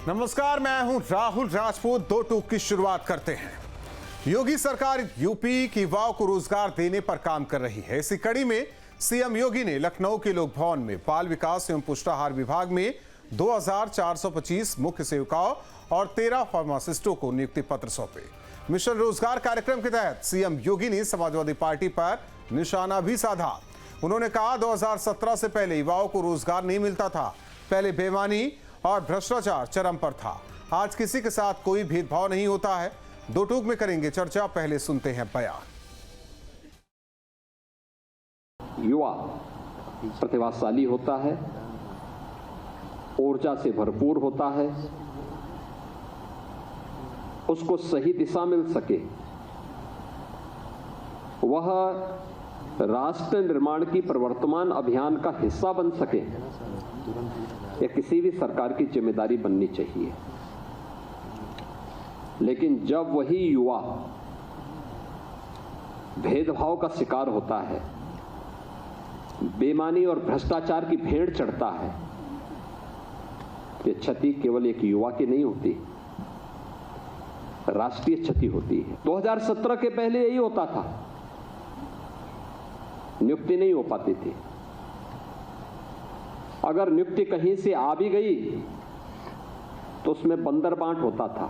नमस्कार, मैं हूं राहुल राजपूत। दो टूक की शुरुआत करते हैं। योगी सरकार यूपी की युवाओं को रोजगार देने पर काम कर रही है। इसी कड़ी में सीएम योगी ने लखनऊ के लोक भवन में बाल विकास एवं पुष्टाहार विभाग में 2425 मुख्य सेविकाओं और 13 फार्मासिस्टों को नियुक्ति पत्र सौंपे। मिशन रोजगार कार्यक्रम के तहत सीएम योगी ने समाजवादी पार्टी पर निशाना भी साधा। उन्होंने कहा, 2017 से पहले युवाओं को रोजगार नहीं मिलता था। पहले बेईमानी और भ्रष्टाचार चरम पर था। आज किसी के साथ कोई भेदभाव नहीं होता है। दो टूक में करेंगे चर्चा। पहले सुनते हैं बयान। युवा प्रतिभाशाली होता है, ऊर्जा से भरपूर होता है। उसको सही दिशा मिल सके, वह राष्ट्र निर्माण की प्रवर्तमान अभियान का हिस्सा बन सके, यह किसी भी सरकार की जिम्मेदारी बननी चाहिए। लेकिन जब वही युवा भेदभाव का शिकार होता है, बेईमानी और भ्रष्टाचार की भेड़ चढ़ता है, ये क्षति केवल एक युवा की नहीं होती, राष्ट्रीय क्षति होती है। 2017 के पहले यही होता था, नियुक्ति नहीं हो पाती थी। अगर नियुक्ति कहीं से आ भी गई तो उसमें बंदरबांट होता था।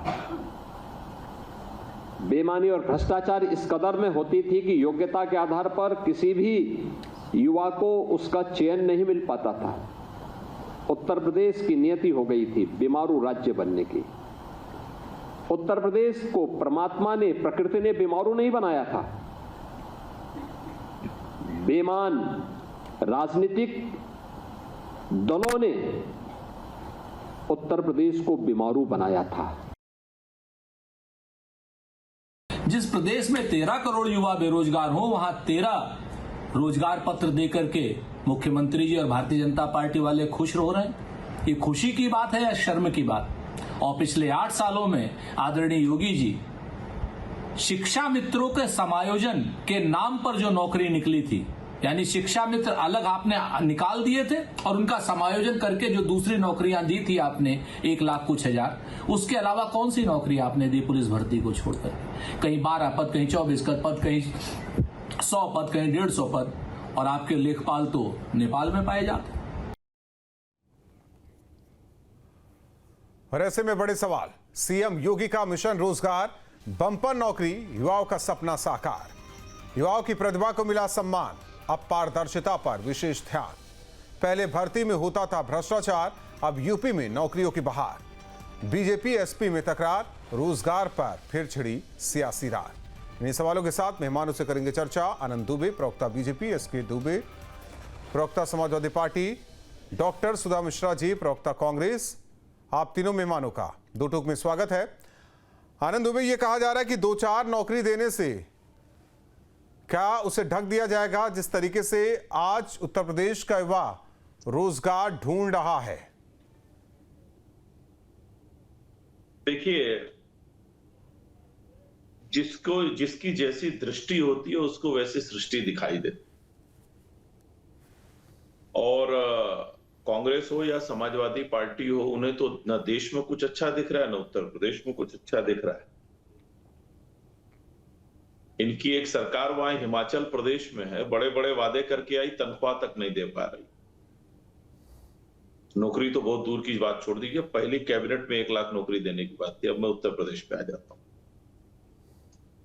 बेईमानी और भ्रष्टाचार इस कदर में होती थी कि योग्यता के आधार पर किसी भी युवा को उसका चयन नहीं मिल पाता था। उत्तर प्रदेश की नियति हो गई थी बीमारू राज्य बनने की। उत्तर प्रदेश को परमात्मा ने, प्रकृति ने बीमारू नहीं बनाया था। बेईमान राजनीतिक दलों ने उत्तर प्रदेश को बीमारू बनाया था। जिस प्रदेश में 13 करोड़ युवा बेरोजगार हो, वहां 13 रोजगार पत्र देकर के मुख्यमंत्री जी और भारतीय जनता पार्टी वाले खुश हो रहे हैं। ये खुशी की बात है या शर्म की बात? और पिछले 8 सालों में आदरणीय योगी जी शिक्षा मित्रों के समायोजन के नाम पर जो नौकरी निकली थी, यानी शिक्षा मित्र अलग आपने निकाल दिए थे और उनका समायोजन करके जो दूसरी नौकरियां दी थी आपने 1 लाख कुछ हजार, उसके अलावा कौन सी नौकरी आपने दी पुलिस भर्ती को छोड़कर? कहीं 12 पद, कहीं 24 पद, कहीं 100 पद, कहीं 150 पद, और आपके लेखपाल तो नेपाल में पाए जाते। और ऐसे में बड़े सवाल। सीएम योगी का मिशन रोजगार, बम्पर नौकरी, युवाओं का सपना साकार। युवाओं की प्रतिभा को मिला सम्मान, अब पारदर्शिता पर विशेष ध्यान। पहले भर्ती में होता था भ्रष्टाचार, अब यूपी में नौकरियों की बहार। बीजेपी एसपी में तकरार, रोजगार पर फिर छिड़ी सियासी रार। इन्हीं सवालों के साथ मेहमानों से करेंगे चर्चा। आनंद दुबे, प्रवक्ता बीजेपी, एसके दुबे, प्रवक्ता समाजवादी पार्टी, डॉक्टर सुधा मिश्रा जी, प्रवक्ता कांग्रेस। आप तीनों मेहमानों का दो टूक में स्वागत है। आनंद दुबे, ये कहा जा रहा है कि 2-4 नौकरी देने से क्या उसे ढक दिया जाएगा जिस तरीके से आज उत्तर प्रदेश का युवा रोजगार ढूंढ रहा है? देखिए, जिसकी जैसी दृष्टि होती है उसको वैसी सृष्टि दिखाई देती। और कांग्रेस हो या समाजवादी पार्टी हो, उन्हें तो न देश में कुछ अच्छा दिख रहा है, न उत्तर प्रदेश में कुछ अच्छा दिख रहा है। इनकी एक सरकार वहां हिमाचल प्रदेश में है, बड़े बड़े वादे करके आई, तनख्वाह तक नहीं दे पा रही। नौकरी तो बहुत दूर की बात छोड़ दीजिए, पहली कैबिनेट में 1 लाख नौकरी देने की बात थी। अब मैं उत्तर प्रदेश पे आ जाता हूं।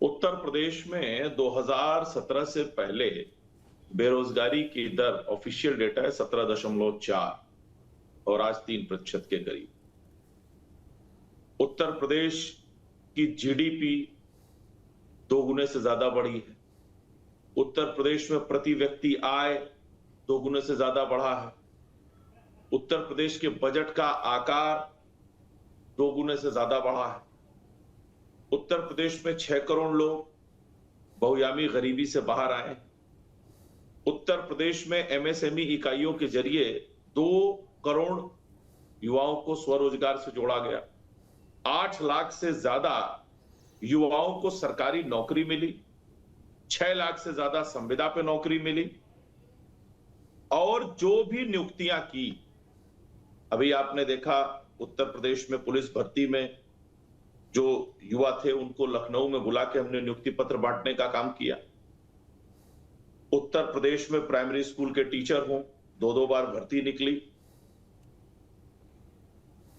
उत्तर प्रदेश में 2017 से पहले बेरोजगारी की दर, ऑफिशियल डेटा है 17.4 और आज 3% के करीब। उत्तर प्रदेश की जीडीपी 2 गुने से ज्यादा बढ़ी है। उत्तर प्रदेश में प्रति व्यक्ति आय 2 गुने से ज्यादा बढ़ा है। उत्तर प्रदेश के बजट का आकार 2 गुने से ज्यादा बढ़ा है। उत्तर प्रदेश में 6 करोड़ लोग बहुआयामी गरीबी से बाहर आए। उत्तर प्रदेश में एमएसएमई इकाइयों के जरिए 2 करोड़ युवाओं को स्वरोजगार से जोड़ा गया। 8 लाख से ज्यादा युवाओं को सरकारी नौकरी मिली। 6 लाख से ज्यादा संविदा पे नौकरी मिली। और जो भी नियुक्तियां की, अभी आपने देखा उत्तर प्रदेश में पुलिस भर्ती में जो युवा थे उनको लखनऊ में बुला के हमने नियुक्ति पत्र बांटने का काम किया। उत्तर प्रदेश में प्राइमरी स्कूल के टीचर हों, 2-2 बार भर्ती निकली।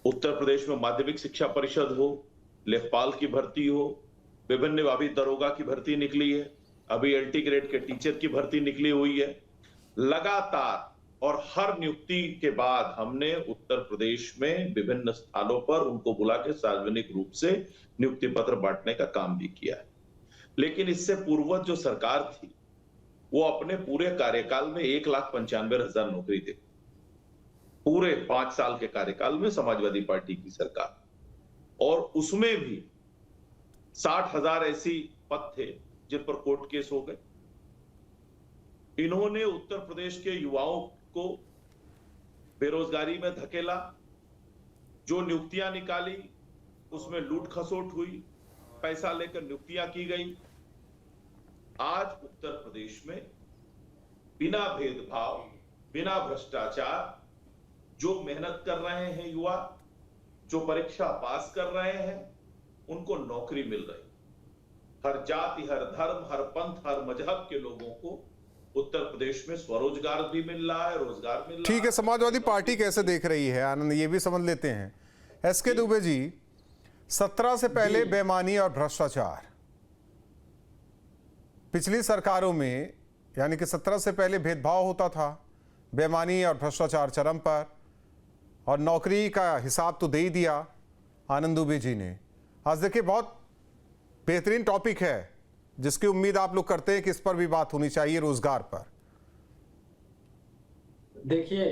उत्तर प्रदेश में माध्यमिक शिक्षा परिषद हो, लेखपाल की भर्ती हो, विभिन्न अभी दरोगा की भर्ती निकली है, अभी एलटी ग्रेड के टीचर की भर्ती निकली हुई है। लगातार और हर नियुक्ति के बाद हमने उत्तर प्रदेश में विभिन्न स्थानों पर उनको बुला के सार्वजनिक रूप से नियुक्ति पत्र बांटने का काम भी किया है। लेकिन इससे पूर्वज जो सरकार थी वो अपने पूरे कार्यकाल में 1,95,000 नौकरी दे, पूरे 5 साल के कार्यकाल में समाजवादी पार्टी की सरकार, और उसमें भी 60,000 ऐसी पद थे जिन पर कोर्ट केस हो गए। इन्होंने उत्तर प्रदेश के युवाओं को बेरोजगारी में धकेला, जो नियुक्तियां निकाली उसमें लूट खसोट हुई, पैसा लेकर नियुक्तियां की गई। आज उत्तर प्रदेश में बिना भेदभाव, बिना भ्रष्टाचार जो मेहनत कर रहे हैं युवा, जो परीक्षा पास कर रहे हैं, उनको नौकरी मिल रही। हर जाति, हर धर्म, हर पंथ, हर मजहब के लोगों को उत्तर प्रदेश में स्वरोजगार भी मिल रहा है, रोजगार मिल रहा है। ठीक है, समाजवादी पार्टी कैसे देख रही है आनंद, ये भी समझ लेते हैं। एसके दुबे जी, 17 से पहले बेईमानी और भ्रष्टाचार पिछली सरकारों में, यानी कि 17 से पहले भेदभाव होता था, बेईमानी और भ्रष्टाचार चरम पर, और नौकरी का हिसाब तो दे ही दिया आनंद दुबे जी ने। आज देखिए, बहुत बेहतरीन टॉपिक है जिसकी उम्मीद आप लोग करते हैं कि इस पर भी बात होनी चाहिए, रोजगार पर। देखिए,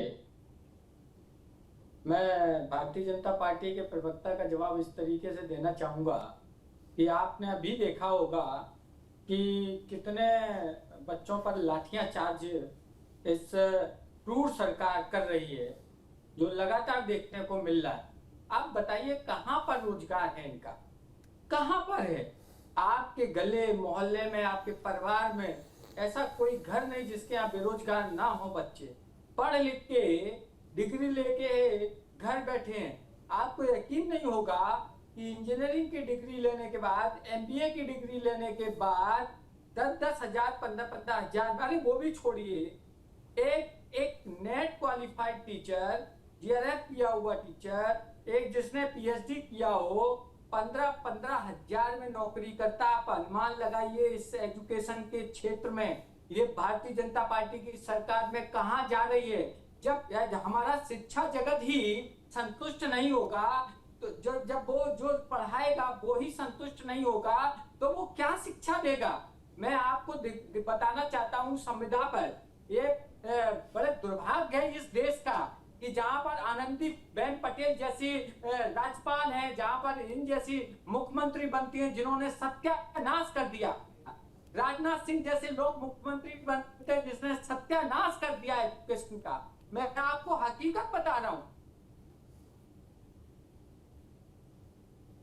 मैं भारतीय जनता पार्टी के प्रवक्ता का जवाब इस तरीके से देना चाहूंगा कि आपने अभी देखा होगा कि कितने बच्चों पर लाठियां चार्ज इस क्रूर सरकार कर रही है, जो लगातार देखने को मिल रहा है। आप बताइए कहां पर रोजगार है इनका, कहां पर है? आपके गले मोहल्ले में, आपके परिवार में ऐसा कोई घर नहीं जिसके यहाँ बेरोजगार ना हो बच्चे। पढ़ लिख के डिग्री लेके घर बैठे हैं। आपको यकीन नहीं होगा कि इंजीनियरिंग की डिग्री लेने के बाद, एमबीए की डिग्री लेने के बाद 10-10 हजार, 15-15 हजार, अरे वो भी छोड़िए, एक नेट क्वालिफाइड टीचर, जीआरएफ किया हुआ टीचर, एक जिसने पीएचडी किया हो, 15-15 हजार में नौकरी करता। आप अनुमान लगाइए इस एजुकेशन के क्षेत्र में ये भारतीय जनता पार्टी की सरकार में कहां जा रही है। जब हमारा शिक्षा जगत ही संतुष्ट नहीं होगा, तो जब वो जो पढ़ाएगा वो ही संतुष्ट नहीं होगा, तो वो क्या शिक्षा देगा? मैं आपको बताना चाहता हूं संविदा पर, ये बड़े दुर्भाग्य है इस देश का कि जहां पर आनंदीबेन पटेल जैसी राज्यपाल है, जहां पर इन जैसी मुख्यमंत्री बनती हैं जिन्होंने सत्यानाश कर दिया। राजनाथ सिंह जैसे लोग मुख्यमंत्री बनते हैं जिसने सत्यानाश कर दिया है एजुकेशन का। मैं आपको हकीकत बता रहा हूं।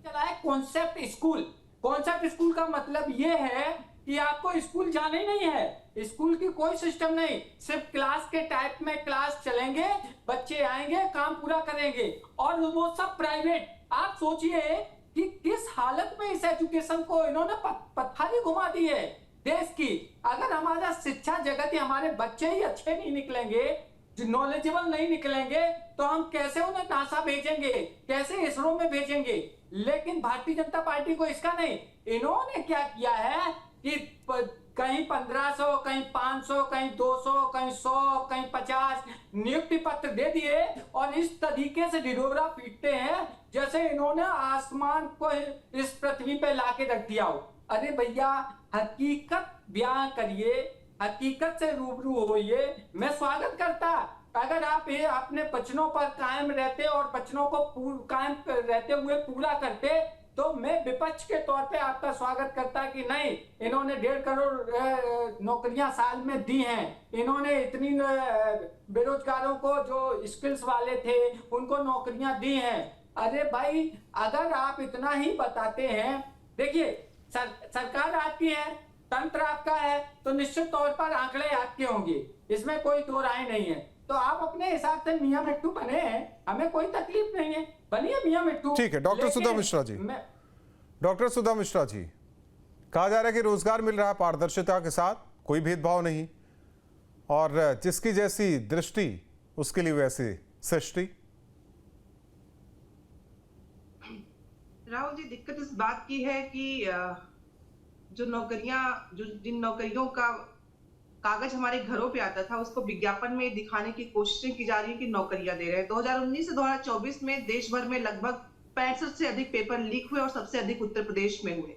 चला है कॉन्सेप्ट स्कूल। कॉन्सेप्ट स्कूल का मतलब ये है कि आपको स्कूल जाना ही नहीं है, स्कूल की कोई सिस्टम नहीं, सिर्फ क्लास के टाइप में क्लास चलेंगे, बच्चे आएंगे, काम पूरा करेंगे, और वो सब प्राइवेट। आप सोचिए कि किस हालत में इस एजुकेशन को इन्होंने पथारी घुमा दी है देश की। अगर हमारा शिक्षा जगत ही, हमारे बच्चे ही अच्छे नहीं निकलेंगे, नॉलेजेबल नहीं निकलेंगे, तो हम कैसे उन्हें नासा भेजेंगे, कैसे इसरो में भेजेंगे? लेकिन भारतीय जनता पार्टी को इसका नहीं। इन्होंने क्या किया है कि कहीं 1500, कहीं 500, कहीं 200, कहीं 100, कहीं 50 नियुक्ति पत्र दे दिए, और इस तरीके से ढिढोरा पीटते हैं जैसे इन्होंने आसमान को इस पृथ्वी पे लाके रख दिया हो। अरे भैया, हकीकत बयां करिए, हकीकत से रूबरू होइए। मैं स्वागत करता अगर आप ये अपने वचनों पर कायम रहते और वचनों को कायम रहते हुए पूरा करते, तो मैं विपक्ष के तौर पे आपका स्वागत करता कि नहीं, इन्होंने 1.5 करोड़ नौकरियां साल में दी हैं, इन्होंने इतनी बेरोजगारों को जो स्किल्स वाले थे उनको नौकरियां दी हैं। अरे भाई, अगर आप इतना ही बताते हैं, देखिए सरकार आपकी है, तंत्र आपका है, तो निश्चित तौर पर आंकड़े आपके होंगे, इसमें कोई दो राय नहीं है। तो आप अपने हिसाब से मियां मिट्टू बने हैं, हमें कोई तकलीफ नहीं है। बनिए मियां मिट्टू। ठीक है, डॉक्टर सुधा मिश्रा जी। डॉक्टर सुधा मिश्रा जी, कहा जा रहा है कि रोजगार मिल रहा है पारदर्शिता के साथ, कोई भेदभाव नहीं, और जिसकी जैसी दृष्टि उसके लिए वैसी सृष्टि। राहुल जी, दिक्कत इस बात की है कि जिन नौकरियों का कागज हमारे घरों पे आता था, उसको विज्ञापन में दिखाने की कोशिशें की जा रही है कि नौकरियां दे रहे हैं। 2019 से 2024 में देश भर में लगभग 65 से अधिक पेपर लीक हुए और सबसे अधिक उत्तर प्रदेश में हुए।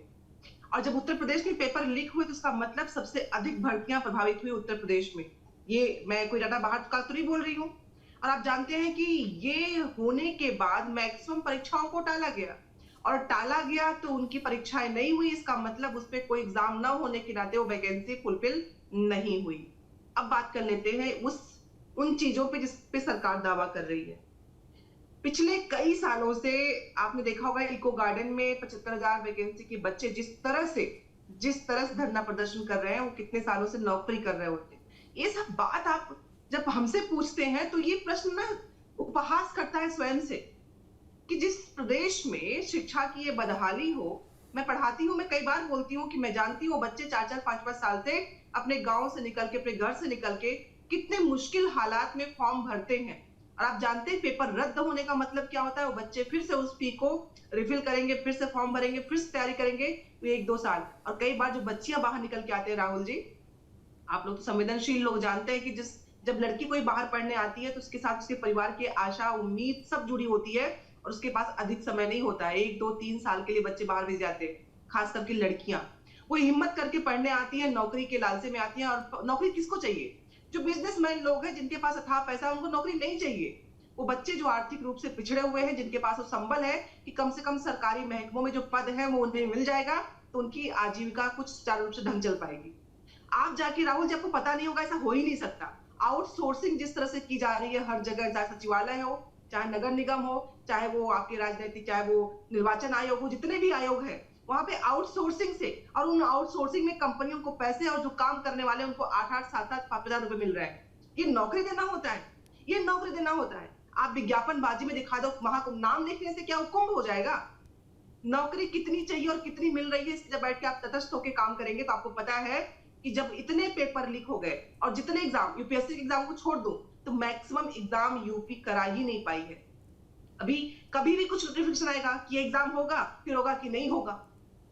और जब उत्तर प्रदेश में पेपर लीक हुए तो उसका मतलब सबसे अधिक भर्तियां प्रभावित हुई उत्तर प्रदेश में। ये मैं कोई ज्यादा बाहर का तो नहीं बोल रही हूँ। और आप जानते हैं कि ये होने के बाद मैक्सिमम परीक्षाओं को टाला गया, और टाला गया तो उनकी परीक्षाएं नहीं हुई। इसका मतलब उस पर कोई एग्जाम ना होने के नाते वो वैकेंसी फुलफिल नहीं हुई। अब बात कर लेते हैं उन चीजों पे जिस पे सरकार दावा कर रही है। पिछले कई सालों से आपने देखा होगा इको गार्डन में 75,000 वैकेंसी के बच्चे जिस तरह से धरना प्रदर्शन कर रहे हैं, वो कितने सालों से नौकरी कर रहे होते हैं। ये सब बात आप जब हमसे पूछते हैं तो ये प्रश्न ना उपहास करता है स्वयं से कि जिस प्रदेश में शिक्षा की ये बदहाली हो। मैं पढ़ाती हूँ, मैं कई बार बोलती हूँ कि मैं जानती हूँ बच्चे 4-4, 5-5 साल से अपने गांव से निकल के, अपने घर से निकल के कितने मुश्किल हालात में फॉर्म भरते हैं। और आप जानते हैं पेपर रद्द होने का मतलब क्या होता है? वो बच्चे फिर से उस फी को रिफिल करेंगे, फिर से फॉर्म भरेंगे, फिर से तैयारी करेंगे 1-2 साल। और कई बार जो बच्चियां बाहर निकल के आते हैं, राहुल जी, आप लोग तो संवेदनशील लोग जानते हैं कि जब लड़की कोई बाहर पढ़ने आती है तो उसके साथ उसके परिवार की आशा, उम्मीद सब जुड़ी होती है, और उसके पास अधिक समय नहीं होता है। 1-2-3 साल के लिए बच्चे बाहर भेज जाते हैं, खास करके लड़कियां। वो हिम्मत करके पढ़ने आती हैं, नौकरी के लालचे में आती हैं। और नौकरी किसको चाहिए? जो बिजनेसमैन लोग हैं, जिनके पास अथाह पैसा, उनको नौकरी नहीं चाहिए। वो बच्चे जो आर्थिक रूप से पिछड़े हुए हैं, जिनके पास वो संबल है कि कम से कम सरकारी महकमों में जो पद है वो उन्हें मिल जाएगा, तो उनकी आजीविका कुछ सुचारू रूप से ढंग चल पाएगी। आप जाके राहुल जी, आपको पता नहीं होगा, ऐसा हो ही नहीं सकता। आउटसोर्सिंग जिस तरह से की जा रही है हर जगह, चाहे सचिवालय हो, चाहे नगर निगम हो, चाहे वो आपके राजनीतिक, चाहे वो निर्वाचन आयोग हो, जितने भी आयोग है, वहां पे आउटसोर्सिंग से, और उन आउटसोर्सिंग में कंपनियों को पैसे, और जो काम करने वाले उनको 8-8, 7-7, 5,000 रुपए मिल रहे हैं। ये नौकरी देना होता है, ये नौकरी देना होता है। आप विज्ञापनबाजी में दिखा दो, महाकुंभ नाम लिखने से क्या कुंभ हो जाएगा? नौकरी कितनी चाहिए और कितनी मिल रही है, इससे जब बैठ के आप तटस्थ होकर काम करेंगे तो आपको पता है कि जब इतने पेपर लीक हो गए, और जितने एग्जाम, यूपीएससी के एग्जाम को छोड़ दो तो मैक्सिमम एग्जाम यूपी करा ही नहीं पाई है। अभी कभी भी कुछ नोटिफिकेशन आएगा कि एग्जाम होगा, फिर होगा कि नहीं होगा।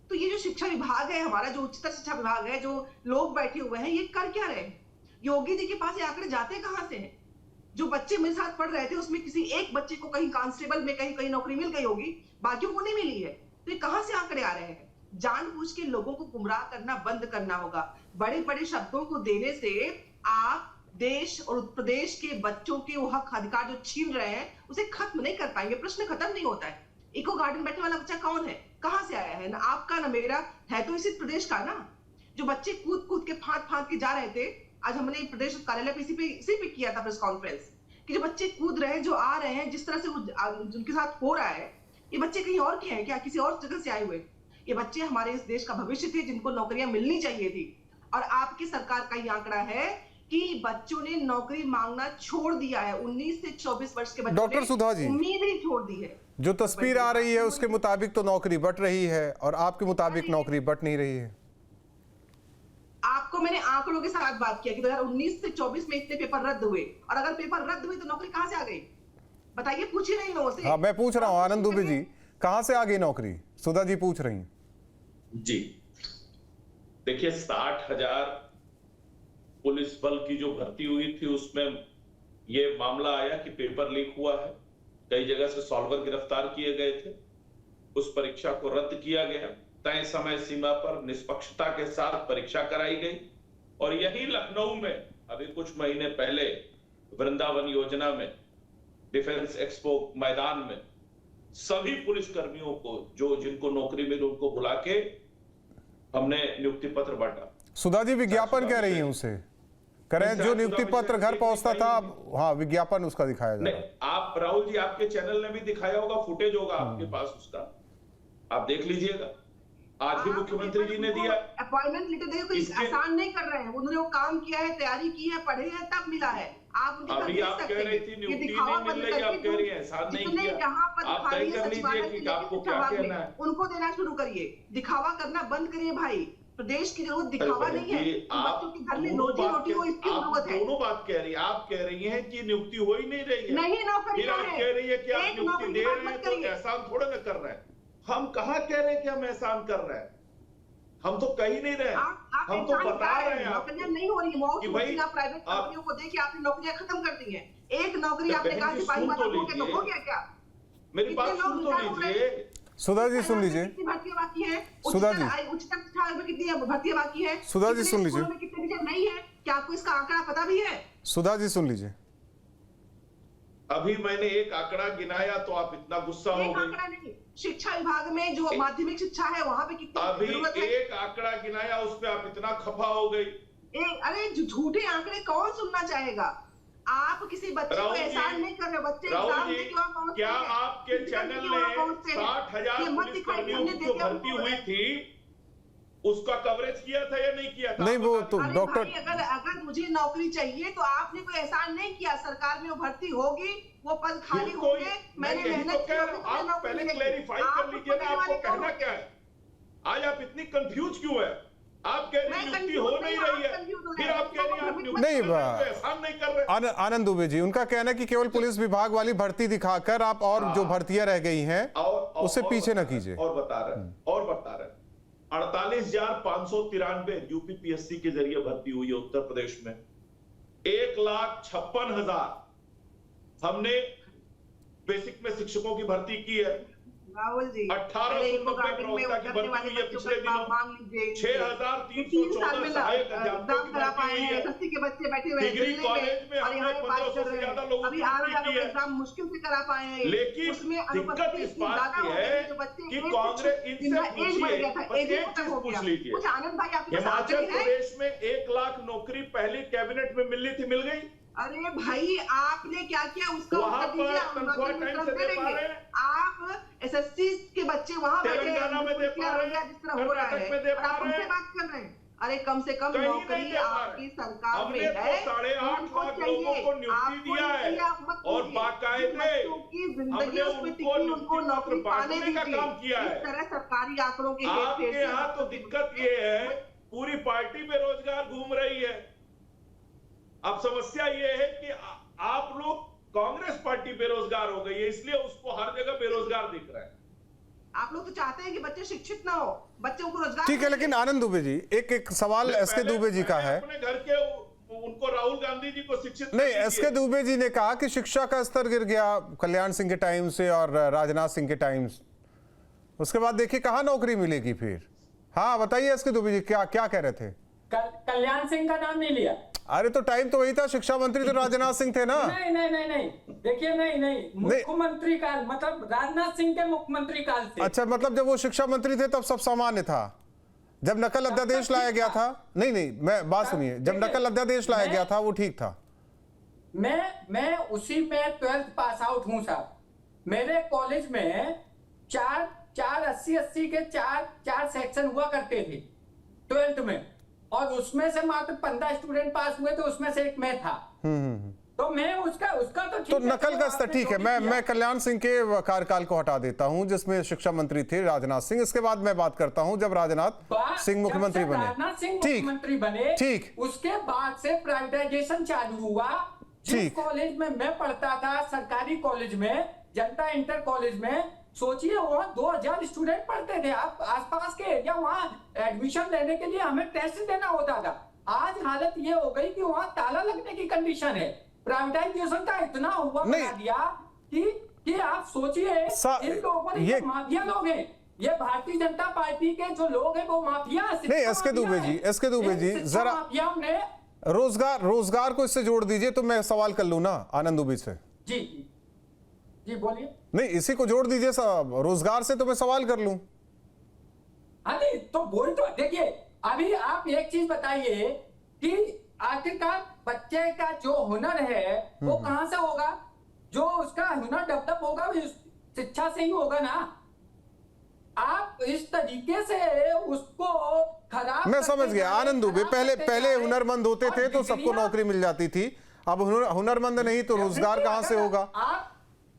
तो ये जो शिक्षा विभाग है हमारा, जो उच्चतर शिक्षा विभाग है, जो लोग बैठे हुए हैं, ये कर क्या रहे हैं? योगी जी के पास ये आंकड़े जाते कहां से हैं? जो बच्चे मेरे साथ पढ़ रहे थे उसमें किसी एक बच्चे को कहीं कांस्टेबल में कहीं नौकरी मिल गई होगी, बाकियों को नहीं मिली है। तो ये कहां से आंकड़े आ रहे हैं? जानबूझ के लोगों को गुमराह करना बंद करना होगा। बड़े बड़े शब्दों को देने से आप देश और प्रदेश के बच्चों के वो हक अधिकार जो छीन रहे हैं उसे खत्म नहीं कर पाएंगे। प्रश्न खत्म नहीं होता है। इको गार्डन बैठने वाला बच्चा कौन है, कहां से आया है? ना आपका ना मेरा है, तो इसी प्रदेश का ना। जो बच्चे कूद कूद के फांद के जा रहे थे, आज हमने प्रदेश कार्यालय पे इसी पे किया था प्रेस कॉन्फ्रेंस, कि जो बच्चे कूद रहे हैं, जो आ रहे हैं, जिस तरह से उनके साथ हो रहा है, ये बच्चे कहीं और के हैं क्या? किसी और जगह से आए हुए? ये बच्चे हमारे इस देश का भविष्य थे, जिनको नौकरियां मिलनी चाहिए थी। और आपकी सरकार का ये आंकड़ा है कि बच्चों ने नौकरी मांगना छोड़ दिया है। 19 से 24 वर्ष के बच्चों डॉक्टर सुधा जी, उम्मीद ही छोड़ दी है। जो तस्वीर आ रही है उसके मुताबिक तो नौकरी बट रही है, और आपके मुताबिक नौकरी बट नहीं रही है। आपको मैंने आंकड़ों के साथ बात किया कि 2019 से 24 में इतने पेपर रद्द हुए, और अगर पेपर रद्द हुए तो नौकरी कहां से आ गई? बताइए, पूछ ही नहीं लोगों से। हाँ, मैं पूछ रहा हूँ आनंद दुबे जी, कहां से आ गई नौकरी? सुधा जी पूछ रही जी। देखिए, 60,000 पुलिस बल की जो भर्ती हुई थी उसमें ये मामला आया कि पेपर लीक हुआ है, कई जगह से सॉल्वर गिरफ्तार किए गए थे, उस परीक्षा को रद्द किया गया, तय समय सीमा पर निष्पक्षता के साथ परीक्षा कराई गई। और यही लखनऊ में अभी कुछ महीने पहले वृंदावन योजना में, डिफेंस एक्सपो मैदान में सभी पुलिस कर्मियों को जिनको नौकरी मिली उनको बुला के हमने नियुक्ति पत्र बांटा। सुधा जी, विज्ञापन कह रही है उसे करें, जो नियुक्ति पत्र घर पहुंचता था, हाँ, विज्ञापन उसका दिखाया जा रहा है। आप राहुल जी, आपके चैनल ने भी दिखाया होगा, फुटेज होगा आपके पास उसका, आप देख लीजिएगा। आज भी मुख्यमंत्री जी ने दिया अपॉइंटमेंट लेटर। देखो, कोई आसान नहीं कर रहे हैं, उन्होंने वो काम किया है, तैयारी की है, पढ़े हैं, तब मिला है। आप उनके घर अभी भेज आप सकते कह रही हैं। थी ये नियुक्ति दिखावा नहीं बंद मिल रही, आप करके कह रही हैं एहसान नहीं जितने किया। यहाँ पर आप तय खाली कर है लीजिए सचिवालय कि के आपको लिए क्या विभाग कहना में, है। उनको देना शुरू करिए। दिखावा करना बंद करिए भाई। प्रदेश की जरूरत दिखावा नहीं है। बच्चों के घर में रोटी रोटी हो, इसकी जरूरत है। दोनों बात कह रही है। आप कह रही हैं कि नियुक्ति हो ही नहीं रही है, नहीं फिर नौकरियां आप हैं। कह रही है कि आप एक नियुक्ति नौकरी दे की बात रहे हैं मत तो करिए। एहसान थोड़ा ना कर रहे हैं। हम कहाँ कह रहे हैं कि हम एहसान कर रहे हैं, हम तो कह ही नहीं रहे, आप हम तो इंसान बता क्या है? रहे हैं नौकरियां नहीं हो रही है, कि भाई आप प्राइवेट कंपनियों को देखिए, आपने नौकरियां खत्म कर दी हैं। एक नौकरी आपने बहन कहा जी, सिपाही सुन वाला तो हो गया, तो हो गया क्या? मेरी बात कितने लोग सुन तो रिटायर हो रहे हैं? लीजिए। सुधा जी सुन लीजिए। कितनी भर्तियां बाकी है? सुधा जी। उच्चतर शिक्षा में कितनी भर्तियां बाकी है? सुधा जी, कितने सुन लीजिए। स्कूलों में कितनी टीचर नहीं है? क्या आपको इसका आंकड़ा पता भी है? सुधा जी सुन लीजिए। अभी मैंने एक आंकड़ा गिनाया तो आप इतना गुस्सा हो एक गई। आंकड़ा नहीं, शिक्षा विभाग में जो माध्यमिक शिक्षा है वहां पे कितनी अभी जरूरत है? एक आंकड़ा गिनाया उस पे आप इतना खफा हो गई। अरे झूठे आंकड़े कौन सुनना चाहेगा? आप किसी बच्चे को राहुल जी, एहसान नहीं कर रहे। बच्चे राहुल एग्जाम जी, दे के वहां पहुंचते क्या हैं। आपके फिजिकल चैनल के वहां ने पहुंचते हैं। 60,000 ये मत पुलिस दिखाइए, कर्मियों हमने की दे जो दिया भर्ती उनको। हुई थी उसका कवरेज किया था या नहीं किया था? नहीं, आप वो बता तो दीजिए। अरे डॉक्टर भाई, अगर मुझे नौकरी चाहिए तो आपने कोई एहसान नहीं किया। सरकार में वो भर्ती होगी, वो पद खाली फिर तो होंगे। मैंने मैं यही मेहनत तो की, कह रहा मुझे हूं, आप नौकरी पहले मिलेगी। क्लेरिफाई कर आप लीजिए ना, पकड़ने आपको वाले कौन कहना होते क्या हैं? है? आज आप इतनी कंफ्यूज क्यों है? आप कह रही मैं नियुक्ति confused हो नहीं, नहीं आप रही है, confused हो फिर रहे हैं। आप कह रही हैं आप नियुक्ति नहीं, कर रहे हैं, तो एहसान नहीं कर रहे। आनंद दुबे जी, उनका कहना है कि केवल पुलिस विभाग वाली भर्ती दिखाकर आप और जो भर्तियां रह गई हैं उससे पीछे न कीजिए। और बता रहे 48,593 यूपीपीएससी के जरिए भर्ती हुई है उत्तर प्रदेश में। 1,56,000 हमने बेसिक में शिक्षकों की भर्ती की है। राहुल जी, 1890 प्रवक्ता की भर्ती हुई है पिछले दिनों। 6,314 सहायक अध्यापकों की भर्ती हुई है। एसएससी के बच्चे बैठे हुए हैं डिग्री दिल्ली में, कॉलेज में और हमने यहाँ ये बात 1500 कर से रहे ज्यादा हैं। लोगों अभी की आने भर्ती वालों की के है। एग्जाम मुश्किल से करा पाए हैं। लेकिन उसमें दिक्कत अनुपस्थिति इस इतनी बात ज्यादा की हो गई है जो बच्चे कि एज कांग्रेस इनसे जिनका एज बढ़ गया था, पूछिए, एज बस एक खत्म चीज हो पूछ गया। लीजिए। कुछ आनंद भाई आपके पास हिमाचल आंकड़े हैं? प्रदेश में 1 लाख नौकरी पहली कैबिनेट में मिलनी थी, मिल गई। अरे भाई, आपने क्या किया उसका वहां उत्तर दीजिए। पर तनख्वाह टाइम से दे पा रहे हैं? आप एसएससी के बच्चे वहां बैठे हैं, तेलंगाना में दे पा रहे हैं, जिस तरह हो रहा है, कर्नाटक में दे और पा आप रहे हमसे हैं। बात कर रहे हैं। अरे कम से कम कहीं नहीं नौकरी दे पा आपकी रहे। सरकार हमने में तो है, 8.5 उनको लाख चाहिए। लोगों को नियुक्ति आपको दिया है इसलिए आप मत और कीजिए। बाकायदे जिन बच्चों की हमने जिंदगी उस पे उनको टिकी, उनको नियुक्ति नौकरी पत्र पाने बांटने का दीजिए। काम किया है। इस तरह सरकारी आंकड़ों के हेर आपके फेर से यहाँ तो दिक्कत ये है, पूरी पार्टी बेरोजगार घूम रही है। अब समस्या ये है कि आप लोग, कांग्रेस पार्टी बेरोजगार हो गई है, इसलिए उसको हर जगह बेरोजगार दिख रहा है। आप लोग तो चाहते हैं कि बच्चे शिक्षित ना हो, बच्चों को रोजगार। ठीक है, लेकिन आनंद दुबे जी, एक सवाल एसके दुबे जी का है। अपने घर के उनको राहुल गांधी जी को शिक्षित नहीं, एसके दुबे जी ने कहा कि शिक्षा का स्तर गिर गया कल्याण सिंह के टाइम से और राजनाथ सिंह के टाइम से। उसके बाद देखिए कहाँ नौकरी मिलेगी फिर। हाँ बताइए एसके दुबे जी, क्या क्या कह रहे थे? कल्याण सिंह का नाम नहीं लिया। अरे तो टाइम तो वही था, शिक्षा मंत्री तो राजनाथ सिंह थे ना। नहीं नहीं नहीं नहीं, देखिए नहीं, मुख्यमंत्री काल, मतलब राजनाथ सिंह के मुख्यमंत्री काल से। अच्छा, मतलब जब वो शिक्षा मंत्री थे तब सब सामान्य था। जब नकल अध्यादेश लाया गया था, नहीं मैं बात सुनिए, जब नकल अध्यादेश लाया गया था वो ठीक था। मैं उसी में 12th पास आउट हूं साहब। मेरे कॉलेज में चार 80 के चार सेक्शन हुआ करते थे 12th में, और उसमें से मात्र 15 स्टूडेंट पास हुए, तो उसमें से एक मैं था। तो मैं उसका तो ठीक तो है, नकल का स्तर ठीक है। मैं कल्याण सिंह के कार्यकाल को हटा देता हूं जिसमें शिक्षा मंत्री थे राजनाथ सिंह। इसके बाद मैं बात करता हूं जब राजनाथ सिंह मुख्यमंत्री बने। राजनाथ सिंह मुख्यमंत्री बने, ठीक, उसके बाद से प्राइवेटाइजेशन चालू हुआ। जिस कॉलेज में मैं पढ़ता था, सरकारी कॉलेज में, जनता इंटर कॉलेज में, सोचिए वहाँ 2000 स्टूडेंट पढ़ते थे। आप आसपास के एरिया, वहाँ एडमिशन लेने के लिए हमें टेस्ट देना होता था। आज हालत ये हो गई कि वहाँ ताला लगने की कंडीशन है। प्राइवेटाइजेशन का इतना हुआ बना दिया कि आप सोचिए इन लोगों ने ये माफिया लोग हैं, ये भारतीय जनता पार्टी के जो लोग हैं वो माफिया। नहीं, एसके दुबे जी जरा रोजगार को इससे जोड़ दीजिए तो मैं सवाल कर लूं ना आनंद दुबे से। जी बोलिए। नहीं, इसी को जोड़ दीजिए रोजगार से तो मैं सवाल कर लूं। हाँ नहीं तो बोल, तो देखिए अभी आप एक चीज बताइए कि आखिरकार बच्चे का जो हुनर है वो कहां से होगा? जो उसका हुनर डेवलप होगा वो शिक्षा से ही होगा ना। आप इस तरीके से उसको खराब, मैं समझ गया आनंद दुबे, पहले हुनरमंद होते थे तो सबको नौकरी मिल जाती थी। अब हुनरमंद नहीं तो रोजगार कहां से होगा?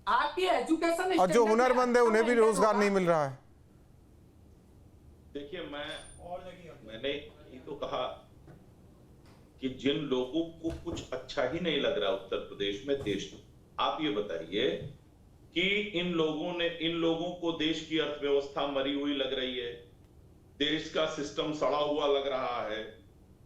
आपकी एजुकेशन और जो हुनरमंद है उन्हें भी रोजगार नहीं मिल रहा है। देखिए, मैंने ये तो कहा कि जिन लोगों को कुछ अच्छा ही नहीं लग रहा उत्तर प्रदेश में देश में, आप ये बताइए कि इन लोगों को देश की अर्थव्यवस्था मरी हुई लग रही है, देश का सिस्टम सड़ा हुआ लग रहा है,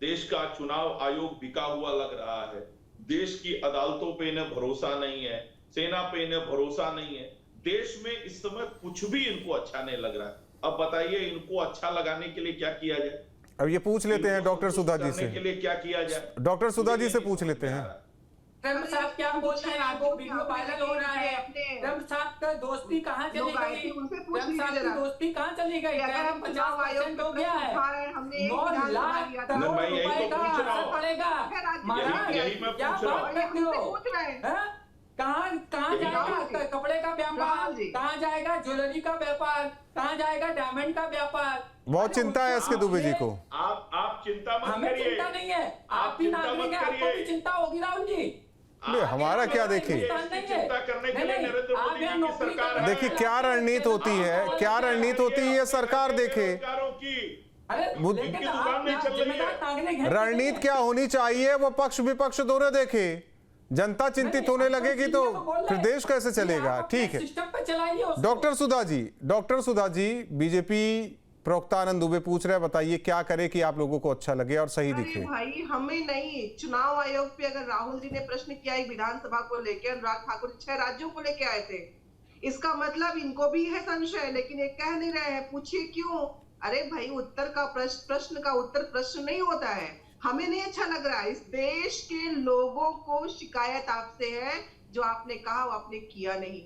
देश का चुनाव आयोग बिका हुआ लग रहा है, देश की अदालतों पे इन्हें भरोसा नहीं है, सेना पे इन्हें भरोसा नहीं है, देश में इस समय कुछ भी इनको अच्छा नहीं लग रहा है। अब बताइए इनको अच्छा लगाने के लिए क्या किया जाए? अब ये पूछ लेते हैं डॉक्टर सुधा जी से, के लिए क्या किया जाए? डॉक्टर सुधा जी से पूछ लेते हैं। ट्रम्प साहब क्या बोल रहे हैं? आपको वीडियो वायरल हो रहा है। ट्रम्प साहब का दोस्ती कहाँ चली गई? ट्रम्प साहब की दोस्ती कहाँ चली गई? 50% हो गया है, 9 लाख करोड़ रुपए का असर पड़ेगा। यही मैं क्या पूछ रहा बात करते हो? कहाँ जाएगा कपड़े का व्यापार? कहाँ जाएगा ज्वेलरी का व्यापार? कहाँ जाएगा डायमंड का व्यापार? बहुत चिंता है एसके दुबे जी को। आप चिंता मत हमें करिए। चिंता नहीं है, आप भी नागरिक हैं, आपको भी चिंता होगी राहुल जी। हमारा क्या देखिए, चिंता करने के लिए नरेंद्र मोदी जी की सरकार है। देखिए क्या रणनीति होती है, क्या रणनीति होती है ये सरकार देखे। रणनीति क्या होनी चाहिए वो पक्ष विपक्ष दोनों देखे। जनता चिंतित होने लगेगी तो फिर देश कैसे चलेगा? ठीक है। डॉक्टर सुधा जी बीजेपी प्रवक्ता आनंद दुबे पूछ रहे हैं, बताइए क्या करे कि आप लोगों को अच्छा लगे और सही दिखे? भाई हमें नहीं, चुनाव आयोग पे अगर राहुल जी ने प्रश्न किया विधानसभा को लेकर, अनुराग ठाकुर 6 राज्यों को लेके आए थे, इसका मतलब इनको भी है संशय, लेकिन ये कह नहीं रहे हैं। पूछिए क्यों? अरे भाई उत्तर का प्रश्न का उत्तर प्रश्न नहीं होता है। हमें नहीं अच्छा लग रहा है। इस देश के लोगों को शिकायत आपसे है, जो आपने कहा वो आपने किया नहीं।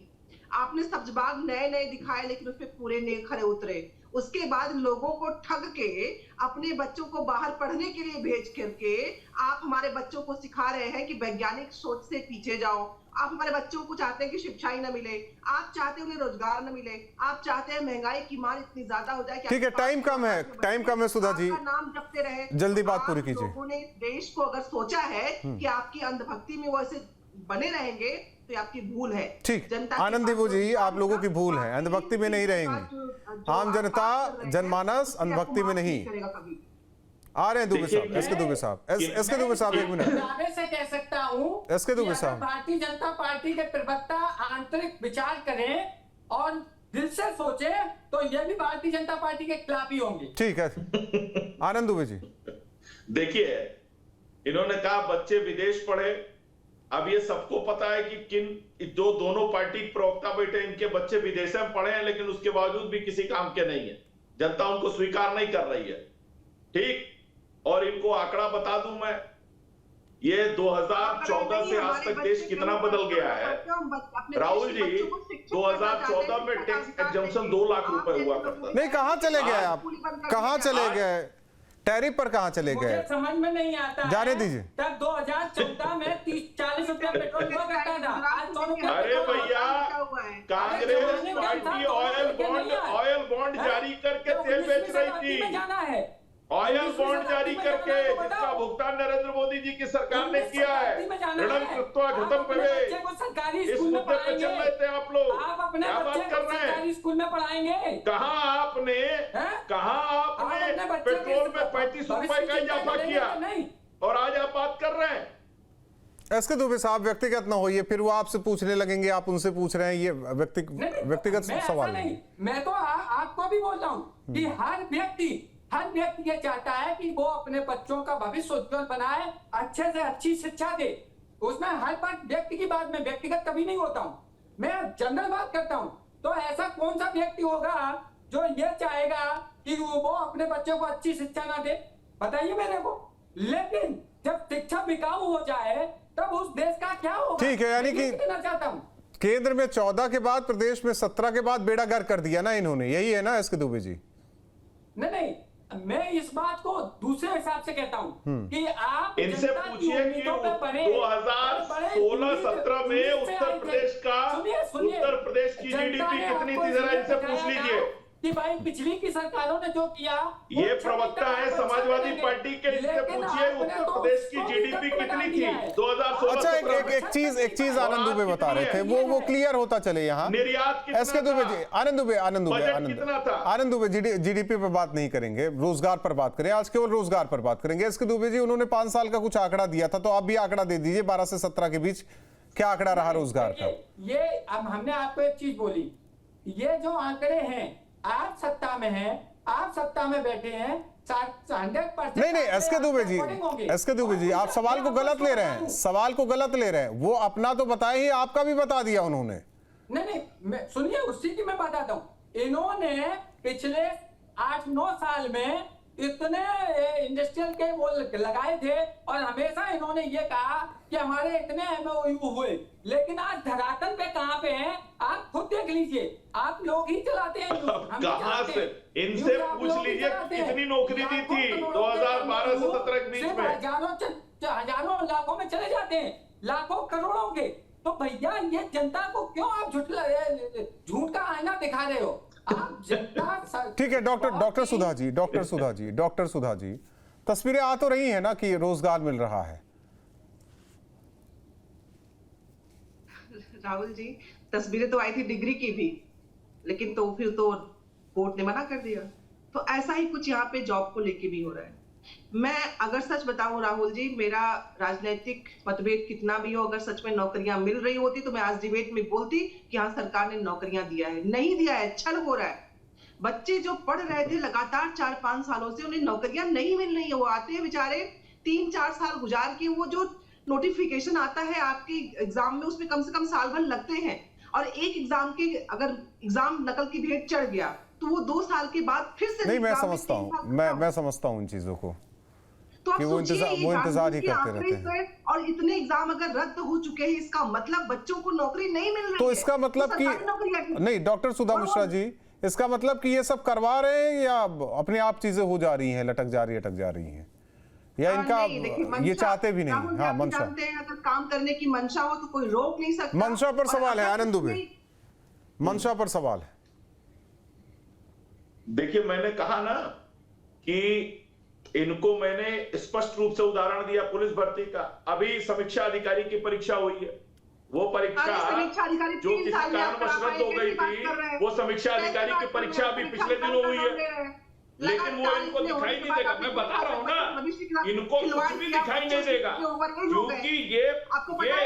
आपने सब्जबाग नए दिखाए लेकिन उसपे पूरे नहीं खरे उतरे। उसके बाद लोगों को ठग के अपने बच्चों को बाहर पढ़ने के लिए भेज करके आप हमारे बच्चों को सिखा रहे हैं कि वैज्ञानिक सोच से पीछे जाओ। आप हमारे बच्चों को चाहते हैं कि शिक्षा ही न मिले, आप चाहते हैं उन्हें रोजगार न मिले, आप चाहते हैं महंगाई की मार इतनी ज्यादा हो जाए कि ठीक है, टाइम कम है सुधा जी, नाम जपते रहे। जल्दी बात पूरी कीजिए। लोगों ने देश को अगर सोचा है कि आपकी अंधभक्ति में वो ऐसे बने रहेंगे तो ये आपकी भूल है। ठीक, आनंद देवो जी आप लोगों की भूल है, अंधभक्ति में नहीं रहेंगे। आम जनता जनमानस अंधभक्ति में नहीं। आ रहे हैं दुबे साहब, एसके दुबे साहब, एसके दुबे साहब 1 मिनट। दावे से कह सकता हूं एसके दुबे साहब, भारतीय जनता पार्टी के प्रवक्ता आंतरिक विचार करें और दिल से सोचे तो ये भी भारतीय जनता पार्टी के खिलाफ ही होंगे। ठीक है आनंद दुबे जी। देखिए इन्होंने कहा बच्चे विदेश पढ़े। अब ये सबको पता है कि किन जो दोनों पार्टी प्रवक्ता बैठे इनके बच्चे विदेश में पढ़े हैं, लेकिन उसके बावजूद भी किसी काम के नहीं है। जनता उनको स्वीकार नहीं कर रही है। ठीक, और इनको आंकड़ा बता दूं मैं, ये 2014 से आज तक देश कितना बदल गया है। राहुल जी 2014 में टैक्स एग्जम्पशन 2 लाख रुपए हुआ करता। नहीं, कहां चले गए आप? कहां चले गए? टैरिफ पर कहां चले गए? समझ में नहीं आता। जाने दीजिए। तब 2014 में 30-40 रुपया पेट्रोल हुआ करता था, आज 100 रुपया। अरे भैया कांग्रेस पार्टी ऑयल बॉन्ड जारी करके तेल बेच रही थी। जाना है ऑयल बॉन्ड जारी करके जिसका भुगतान नरेंद्र मोदी जी की सरकार ने किया है। ऋणम कृत्वा घृतम पिबेत्। इस मुद्दे पे चल रहे थे आप लोग, क्या बात कर रहे हैं? स्कूल में पढ़ाएंगे। कहाँ आपने पेट्रोल में 35 रुपए का इजाफा किया और आज आप बात कर रहे हैं? एसके दुबे साहब व्यक्तिगत ना होइए, फिर वो आपसे पूछने लगेंगे, आप उनसे पूछ रहे हैं। ये व्यक्तिगत सवाल नहीं। मैं तो आपको भी बोल रहा हूँ कि हर व्यक्ति ये चाहता है कि वो अपने बच्चों का भविष्य उज्जवल बनाए, अच्छे से अच्छी शिक्षा दे। उसमें हर बात व्यक्ति की बात में व्यक्तिगत कभी नहीं होता हूँ, मैं जनरल बात करता हूँ। तो ऐसा कौन सा व्यक्ति होगा जो ये चाहेगा कि वो अपने बच्चों को अच्छी शिक्षा ना दे? बताइए मेरे को। लेकिन जब शिक्षा बिकाऊ हो जाए तब उस देश का क्या होगा? ठीक है, यानी कि चाहता हूँ केंद्र में 14 के बाद प्रदेश में 17 के बाद बेड़ा गर्क कर दिया ना इन्होंने, यही है ना एसके दुबे जी? नहीं, मैं इस बात को दूसरे हिसाब से कहता हूँ कि आप इनसे पूछिए कि 2016-17 में उत्तर प्रदेश की जीडीपी कितनी थी, जरा इनसे पूछ लीजिए। कि भाई पिछली की सरकारों ने जो किया, ये प्रवक्ता है समाजवादी पार्टी के, इससे पूछिए उत्तर प्रदेश की जीडीपी कितनी थी 2016। अच्छा, एक चीज आनंद दुबे बता रहे थे, वो क्लियर होता चले यहाँ। निर्यात कितना एसके दुबे जी, आनंद दुबे जीडीपी पर बात नहीं करेंगे, रोजगार पर बात करें। आज केवल रोजगार पर बात करेंगे। एसके दुबे जी, उन्होंने 5 साल का कुछ आंकड़ा दिया था, तो आप भी आंकड़ा दे दीजिए। 12 से 17 के बीच क्या आंकड़ा रहा रोजगार का? ये अब हमने आपको एक चीज बोली, ये जो आंकड़े हैं, आप सत्ता में हैं, आप सत्ता में बैठे हैं, 100% नहीं, एसके दुबे जी, आप सवाल को गलत ले रहे हैं, सवाल को गलत ले रहे हैं। वो अपना तो बताए ही, आपका भी बता दिया उन्होंने। नहीं, सुनिए, उसी की मैं बताता हूं। इन्होंने पिछले 8-9 साल में इतने इंडस्ट्रियल के वो लगाए थे और हमेशा इन्होंने ये कहा कि हमारे इतने एमओयू हुए, लेकिन आज धरातल पे कहां पे हैं आप खुद देख लीजिए। आप लोग ही चलाते हैं, कहां से? इनसे पूछ लीजिए कितनी नौकरी दी थी 2012 से 17 के बीच में। हजारों लाखों में चले जाते हैं, लाखों करोड़ों के। तो भैया, ये जनता को क्यों आप झूठ का आईना दिखा रहे हो? ठीक है डॉक्टर सुधा जी, तस्वीरें आ तो रही है ना कि रोजगार मिल रहा है। राहुल जी, तस्वीरें तो आई थी डिग्री की भी, लेकिन तो फिर तो कोर्ट ने मना कर दिया। तो ऐसा ही कुछ यहाँ पे जॉब को लेके भी हो रहा है। मैं अगर सच बताऊं राहुल जी, मेरा राजनीतिक मतभेद कितना भी हो, अगर सच में नौकरियां मिल रही होती तो मैं आज डिबेट में बोलती कि हाँ, सरकार ने नौकरियां दिया है। नहीं दिया है, छल हो रहा है। बच्चे जो पढ़ रहे थे लगातार 4-5 सालों से, उन्हें नौकरियां नहीं मिल रही है। वो आते हैं बेचारे 3-4 साल गुजार के, वो जो नोटिफिकेशन आता है आपके एग्जाम में, उसमें कम से कम साल भर लगते हैं। और एक एग्जाम के अगर एग्जाम नकल की भेंट चढ़ गया तो वो 2 साल के बाद फिर से नहीं, मैं समझता हूँ उन चीजों को, तो आप वो इंतजार ही करते रहते हैं। और इतने एग्जाम अगर रद्द हो चुके हैं, इसका मतलब बच्चों को नौकरी नहीं मिल रही तो है। इसका मतलब कि नहीं, डॉक्टर सुधा मिश्रा जी, इसका मतलब कि ये सब करवा रहे हैं या अपने आप चीजें हो जा रही हैं, लटक जा रही हैं, या इनका ये चाहते भी नहीं? हाँ, मंशा, अगर काम करने की मंशा हो तो कोई रोक नहीं सकता। मंशा पर सवाल है आनंद दुबे, मंशा पर सवाल है। देखिए, मैंने कहा ना कि इनको मैंने स्पष्ट रूप से उदाहरण दिया पुलिस भर्ती का। अभी समीक्षा अधिकारी की परीक्षा हुई है, वो परीक्षा जो किसी कारणवश रद्द हो गई थी, वो समीक्षा अधिकारी की परीक्षा अभी पिछले दिनों हुई है, लेकिन वो इनको दिखाई नहीं देगा। मैं बता रहा हूं ना, इनको कुछ भी दिखाई नहीं देगा, क्योंकि ये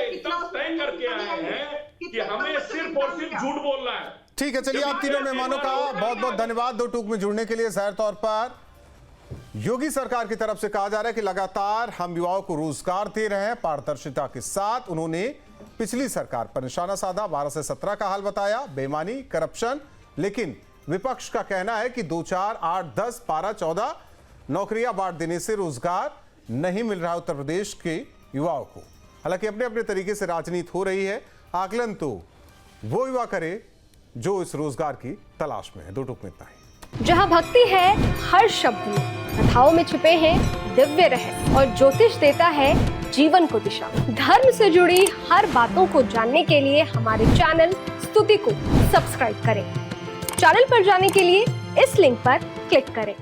एकदम तय करके आए हैं कि हमें सिर्फ और सिर्फ झूठ बोलना है। ठीक है, चलिए, आप तीनों मेहमानों का बहुत बहुत धन्यवाद 2 टूक में जुड़ने के लिए। जाहिर तौर पर योगी सरकार की तरफ से कहा जा रहा है कि लगातार हम युवाओं को रोजगार दे रहे हैं पारदर्शिता के साथ। उन्होंने पिछली सरकार पर निशाना साधा, 12 से 17 का हाल बताया, बेईमानी, करप्शन। लेकिन विपक्ष का कहना है कि 2, 4, 8, 10, 12, 14 नौकरियां बांट देने से रोजगार नहीं मिल रहा उत्तर प्रदेश के युवाओं को। हालांकि अपने अपने तरीके से राजनीति हो रही है। आकलन तो वो युवा करे जो इस रोजगार की तलाश में है। 2 टूक में इतना ही। जहां भक्ति है हर शब्द में, कथाओं में छुपे हैं दिव्य रहस्य, और ज्योतिष देता है जीवन को दिशा। धर्म से जुड़ी हर बातों को जानने के लिए हमारे चैनल स्तुति को सब्सक्राइब करें। चैनल पर जाने के लिए इस लिंक पर क्लिक करें।